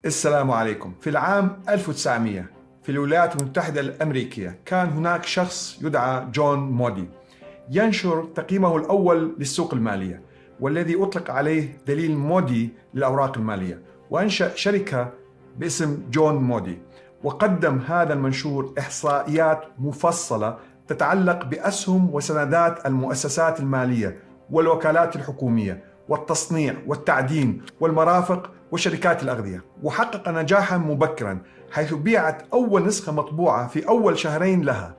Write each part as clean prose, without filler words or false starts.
السلام عليكم. في العام 1900 في الولايات المتحدة الأمريكية كان هناك شخص يدعى جون مودي ينشر تقييمه الأول للسوق المالية، والذي أطلق عليه دليل مودي للأوراق المالية، وأنشأ شركة باسم جون مودي. وقدم هذا المنشور إحصائيات مفصلة تتعلق بأسهم وسندات المؤسسات المالية والوكالات الحكومية والتصنيع والتعدين والمرافق وشركات الأغذية، وحقق نجاحا مبكرا حيث بيعت أول نسخة مطبوعة في أول شهرين لها.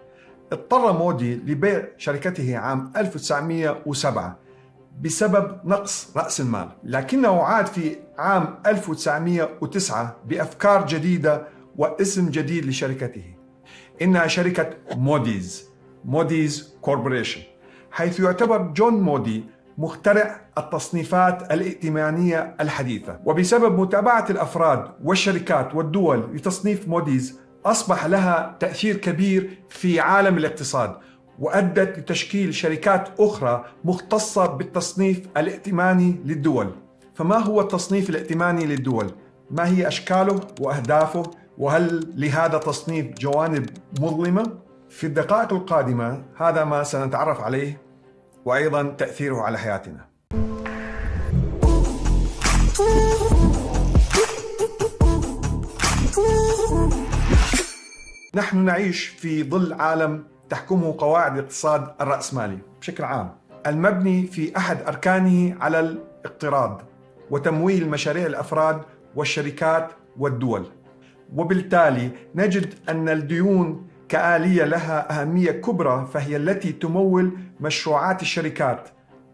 اضطر مودي لبيع شركته عام 1907 بسبب نقص رأس المال، لكنه عاد في عام 1909 بأفكار جديدة واسم جديد لشركته. إنها شركة موديز كوربوريشن، حيث يعتبر جون مودي مخترع التصنيفات الائتمانية الحديثة. وبسبب متابعة الأفراد والشركات والدول لتصنيف موديز أصبح لها تأثير كبير في عالم الاقتصاد، وأدت لتشكيل شركات أخرى مختصة بالتصنيف الائتماني للدول. فما هو التصنيف الائتماني للدول؟ ما هي أشكاله وأهدافه؟ وهل لهذا التصنيف جوانب مظلمة؟ في الدقائق القادمة هذا ما سنتعرف عليه، وأيضا تأثيره على حياتنا. نحن نعيش في ظل عالم تحكمه قواعد الاقتصاد الرأسمالي بشكل عام، المبني في أحد أركانه على الاقتراض وتمويل مشاريع الأفراد والشركات والدول. وبالتالي نجد أن الديون كآلية لها أهمية كبرى، فهي التي تمول مشروعات الشركات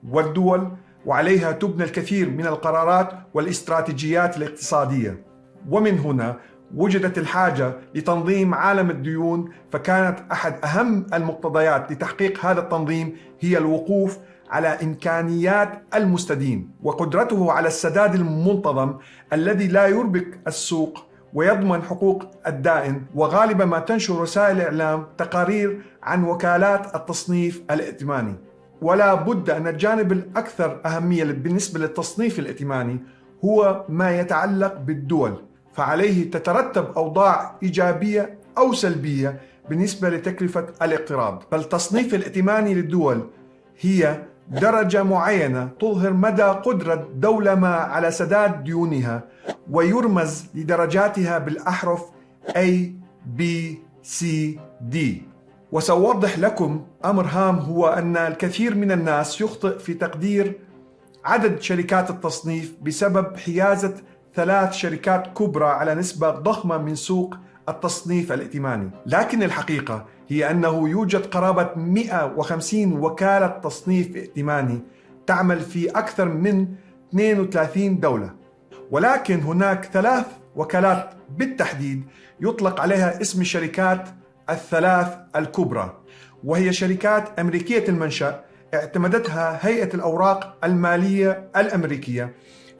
والدول، وعليها تبنى الكثير من القرارات والاستراتيجيات الاقتصادية. ومن هنا وجدت الحاجة لتنظيم عالم الديون، فكانت أحد أهم المقتضيات لتحقيق هذا التنظيم هي الوقوف على إمكانيات المستدين وقدرته على السداد المنتظم الذي لا يربك السوق ويضمن حقوق الدائن. وغالبا ما تنشر وسائل الإعلام تقارير عن وكالات التصنيف الائتماني، ولا بد أن الجانب الأكثر أهمية بالنسبة للتصنيف الائتماني هو ما يتعلق بالدول، فعليه تترتب أوضاع إيجابية أو سلبية بالنسبة لتكلفة الاقتراض. فالتصنيف الائتماني للدول هي درجة معينة تظهر مدى قدرة دولة ما على سداد ديونها، ويرمز لدرجاتها بالأحرف A B C D. وسأوضح لكم أمر هام، هو أن الكثير من الناس يخطئ في تقدير عدد شركات التصنيف بسبب حيازة 3 شركات كبرى على نسبة ضخمة من سوق التصنيف الائتماني. لكن الحقيقة هي أنه يوجد قرابة 150 وكالة تصنيف ائتماني تعمل في أكثر من 32 دولة، ولكن هناك 3 وكالات بالتحديد يطلق عليها اسم الشركات الثلاث الكبرى، وهي شركات أمريكية المنشأ اعتمدتها هيئة الأوراق المالية الأمريكية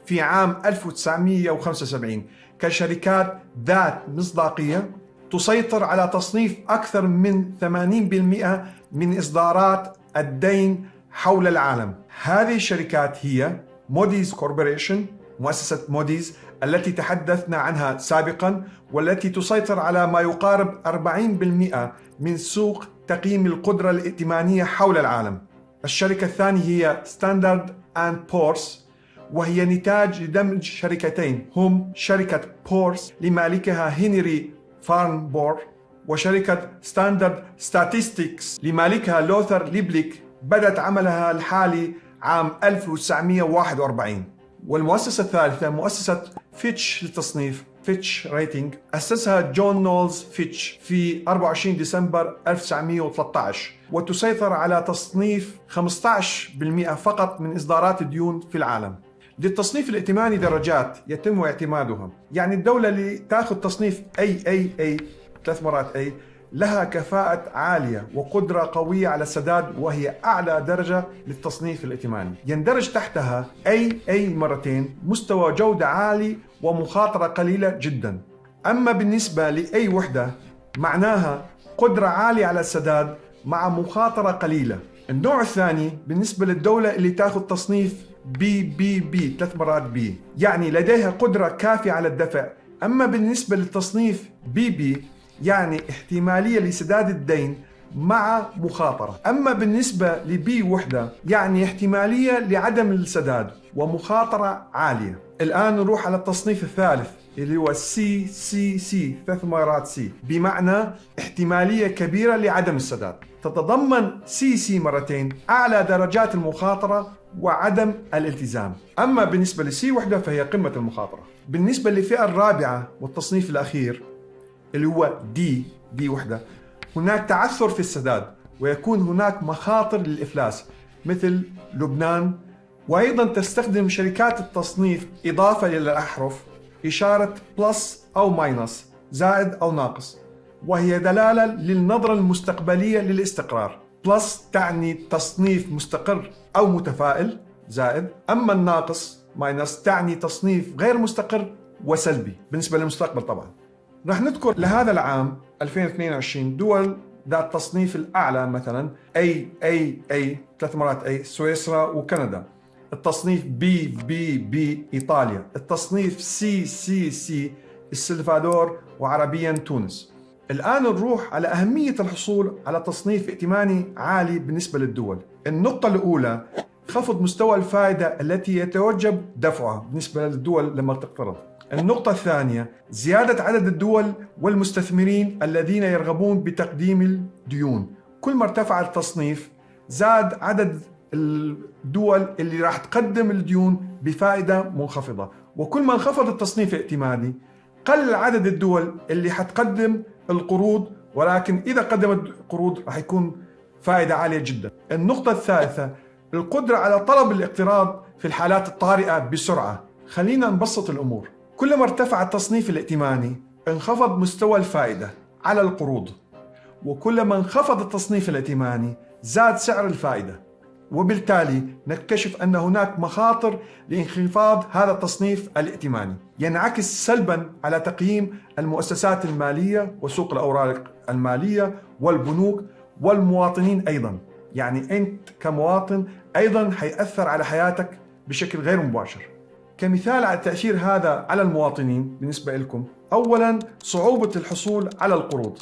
في عام 1975 كشركات ذات مصداقية تسيطر على تصنيف أكثر من 80% من إصدارات الدين حول العالم. هذه الشركات هي موديز كوربوريشن، مؤسسة موديز التي تحدثنا عنها سابقا، والتي تسيطر على ما يقارب 40% من سوق تقييم القدرة الائتمانية حول العالم. الشركة الثانية هي ستاندرد أند بورس، وهي نتاج لدمج شركتين، هم شركة بورس لمالكها هنري فارنبور، وشركة ستاندرد ستاتستكس لمالكها لوثر ليبليك، بدأت عملها الحالي عام 1941. والمؤسسة الثالثة مؤسسة فيتش للتصنيف، فيتش ريتنج، أسسها جون نولز فيتش في 24 ديسمبر 1913، وتسيطر على تصنيف 15% فقط من إصدارات الديون في العالم. للتصنيف الائتماني درجات يتم اعتمادها، يعني الدولة اللي تأخذ تصنيف AAA 3 مرات A لها كفاءة عالية وقدرة قوية على السداد، وهي أعلى درجة للتصنيف الائتماني. يندرج تحتها AA مرتين، مستوى جودة عالي ومخاطرة قليلة جدا. أما بالنسبة لأي وحدة معناها قدرة عالية على السداد مع مخاطرة قليلة. النوع الثاني بالنسبة للدولة اللي تأخذ تصنيف BBB 3 مرات B، يعني لديها قدرة كافية على الدفع أما بالنسبة للتصنيف BB يعني احتمالية لسداد الدين مع مخاطرة. أما بالنسبة لبي وحدة يعني احتمالية لعدم السداد ومخاطرة عالية. الآن نروح على التصنيف الثالث اللي هو CCC 3 مرات C بمعنى احتمالية كبيرة لعدم السداد. تتضمن CC مرتين أعلى درجات المخاطرة وعدم الالتزام. أما بالنسبة لسي وحدة فهي قمة المخاطرة. بالنسبة للفئة الرابعة والتصنيف الأخير اللي هو دي وحدة هناك تعثر في السداد ويكون هناك مخاطر للإفلاس مثل لبنان. وأيضا تستخدم شركات التصنيف إضافة إلى الأحرف إشارة بلس أو ماينس زائد أو ناقص، وهي دلالة للنظرة المستقبلية للاستقرار. بلس تعني تصنيف مستقر أو متفائل زائد، أما الناقص ماينس تعني تصنيف غير مستقر وسلبي بالنسبة للمستقبل. طبعا رح نذكر لهذا العام 2022 دول ذات التصنيف الأعلى مثلا A 3 مرات A سويسرا وكندا، التصنيف B إيطاليا، التصنيف C السلفادور وعربيا تونس. الآن نروح على أهمية الحصول على تصنيف ائتماني عالي بالنسبة للدول. النقطة الأولى خفض مستوى الفائدة التي يتوجب دفعها بالنسبة للدول لما تقترض. النقطة الثانية زيادة عدد الدول والمستثمرين الذين يرغبون بتقديم الديون. كل ما ارتفع التصنيف زاد عدد الدول اللي راح تقدم الديون بفائدة منخفضة، وكل ما انخفض التصنيف الائتماني قل عدد الدول اللي حتقدم القروض، ولكن إذا قدمت قروض راح يكون فائدة عالية جدا. النقطة الثالثة القدرة على طلب الاقتراض في الحالات الطارئة بسرعة. خلينا نبسط الأمور. كلما ارتفع التصنيف الائتماني انخفض مستوى الفائدة على القروض، وكلما انخفض التصنيف الائتماني زاد سعر الفائدة، وبالتالي نكتشف أن هناك مخاطر لانخفاض هذا التصنيف الائتماني ينعكس سلبا على تقييم المؤسسات المالية وسوق الأوراق المالية والبنوك والمواطنين أيضا. يعني أنت كمواطن أيضا حيأثر على حياتك بشكل غير مباشر. كمثال على تأثير هذا على المواطنين بالنسبة لكم، أولا صعوبة الحصول على القروض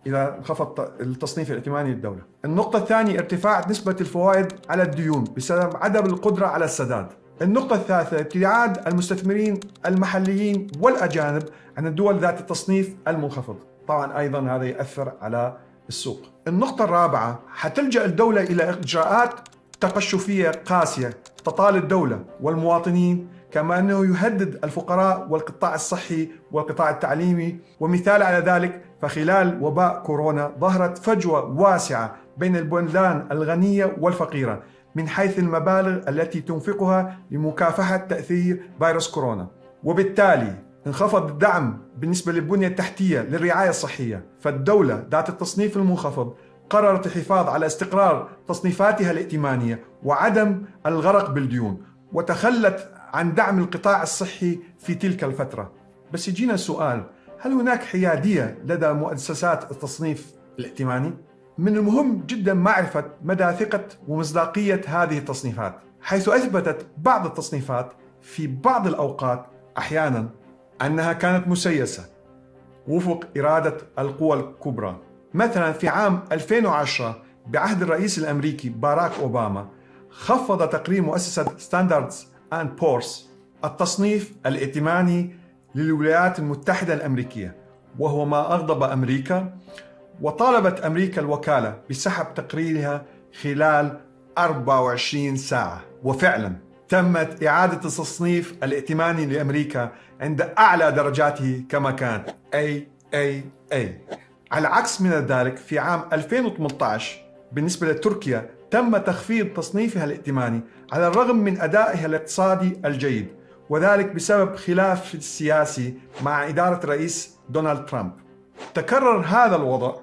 إذا انخفض التصنيف الائتماني للدولة. النقطة الثانية ارتفاع نسبة الفوائد على الديون بسبب عدم القدرة على السداد. النقطة الثالثة ابتعاد المستثمرين المحليين والأجانب عن الدول ذات التصنيف المنخفض، طبعا أيضا هذا يأثر على السوق. النقطة الرابعة حتلجأ الدولة إلى إجراءات تقشفية قاسية تطال الدولة والمواطنين، كما أنه يهدد الفقراء والقطاع الصحي والقطاع التعليمي. ومثال على ذلك فخلال وباء كورونا ظهرت فجوة واسعة بين البلدان الغنية والفقيرة من حيث المبالغ التي تنفقها لمكافحة تأثير فيروس كورونا، وبالتالي انخفض الدعم بالنسبة للبنية التحتية للرعاية الصحية. فالدولة ذات التصنيف المنخفض قررت الحفاظ على استقرار تصنيفاتها الائتمانية وعدم الغرق بالديون، وتخلت عن دعم القطاع الصحي في تلك الفترة. بس يجينا سؤال، هل هناك حيادية لدى مؤسسات التصنيف الائتماني؟ من المهم جدا معرفة مدى ثقة ومصداقية هذه التصنيفات، حيث أثبتت بعض التصنيفات في بعض الأوقات أحيانا أنها كانت مسيسة وفق إرادة القوى الكبرى. مثلا في عام 2010 بعهد الرئيس الأمريكي باراك أوباما خفض تقرير مؤسسة ستاندردز أند بورس التصنيف الائتماني للولايات المتحدة الأمريكية، وهو ما أغضب أمريكا، وطالبت أمريكا الوكالة بسحب تقريرها خلال 24 ساعة. وفعلا تمت إعادة التصنيف الائتماني لأمريكا عند أعلى درجاته كما كان A. على عكس من ذلك في عام 2018 بالنسبة لتركيا تم تخفيض تصنيفها الائتماني على الرغم من أدائها الاقتصادي الجيد، وذلك بسبب خلاف سياسي مع إدارة الرئيس دونالد ترامب. تكرر هذا الوضع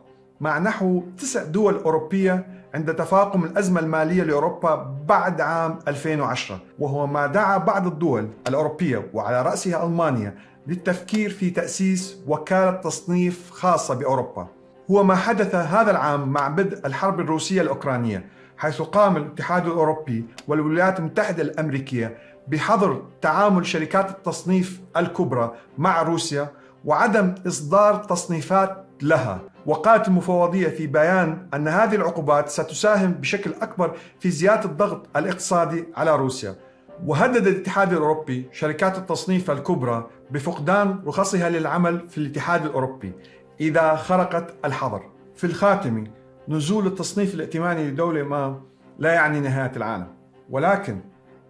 مع نحو 9 دول أوروبية عند تفاقم الأزمة المالية لأوروبا بعد عام 2010، وهو ما دعا بعض الدول الأوروبية وعلى رأسها ألمانيا للتفكير في تأسيس وكالة تصنيف خاصة بأوروبا. هو ما حدث هذا العام مع بدء الحرب الروسية الأوكرانية، حيث قام الاتحاد الأوروبي والولايات المتحدة الأمريكية بحظر تعامل شركات التصنيف الكبرى مع روسيا وعدم إصدار تصنيفات لها. وقالت المفوضية في بيان أن هذه العقوبات ستساهم بشكل أكبر في زيادة الضغط الاقتصادي على روسيا. وهدد الاتحاد الأوروبي شركات التصنيف الكبرى بفقدان رخصها للعمل في الاتحاد الأوروبي إذا خرقت الحظر. في الخاتمة، نزول التصنيف الائتماني لدولة ما لا يعني نهاية العالم، ولكن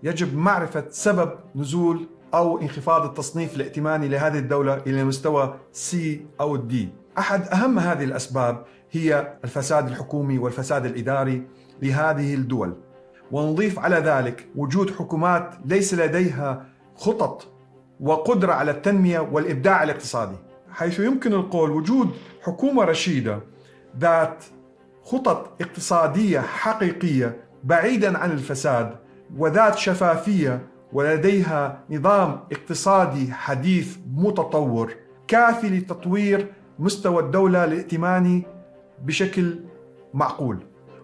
يجب معرفة سبب نزول أو انخفاض التصنيف الائتماني لهذه الدولة إلى مستوى C أو D. أحد أهم هذه الأسباب هي الفساد الحكومي والفساد الإداري لهذه الدول، ونضيف على ذلك وجود حكومات ليس لديها خطط وقدرة على التنمية والإبداع الاقتصادي، حيث يمكن القول وجود حكومة رشيدة ذات خطط اقتصادية حقيقية بعيداً عن الفساد وذات شفافية ولديها نظام اقتصادي حديث متطور كافي لتطوير مستوى الدولة الائتماني بشكل معقول.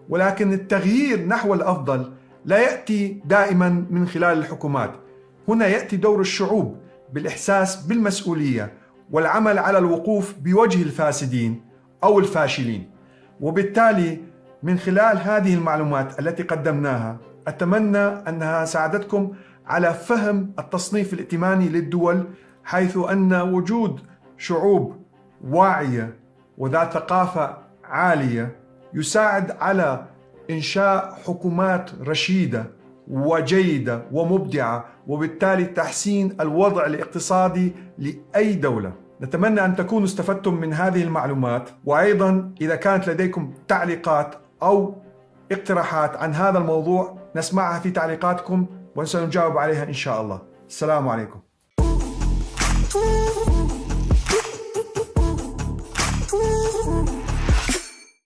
ولكن التغيير نحو الأفضل لا يأتي دائما من خلال الحكومات. هنا يأتي دور الشعوب بالإحساس بالمسؤولية والعمل على الوقوف بوجه الفاسدين أو الفاشلين. وبالتالي من خلال هذه المعلومات التي قدمناها أتمنى أنها ساعدتكم على فهم التصنيف الائتماني للدول، حيث أن وجود شعوب واعية وذات ثقافة عالية يساعد على إنشاء حكومات رشيدة وجيدة ومبدعة، وبالتالي تحسين الوضع الاقتصادي لأي دولة. نتمنى أن تكونوا استفدتم من هذه المعلومات، وأيضا إذا كانت لديكم تعليقات أو اقتراحات عن هذا الموضوع نسمعها في تعليقاتكم وسنجاوب عليها إن شاء الله. السلام عليكم.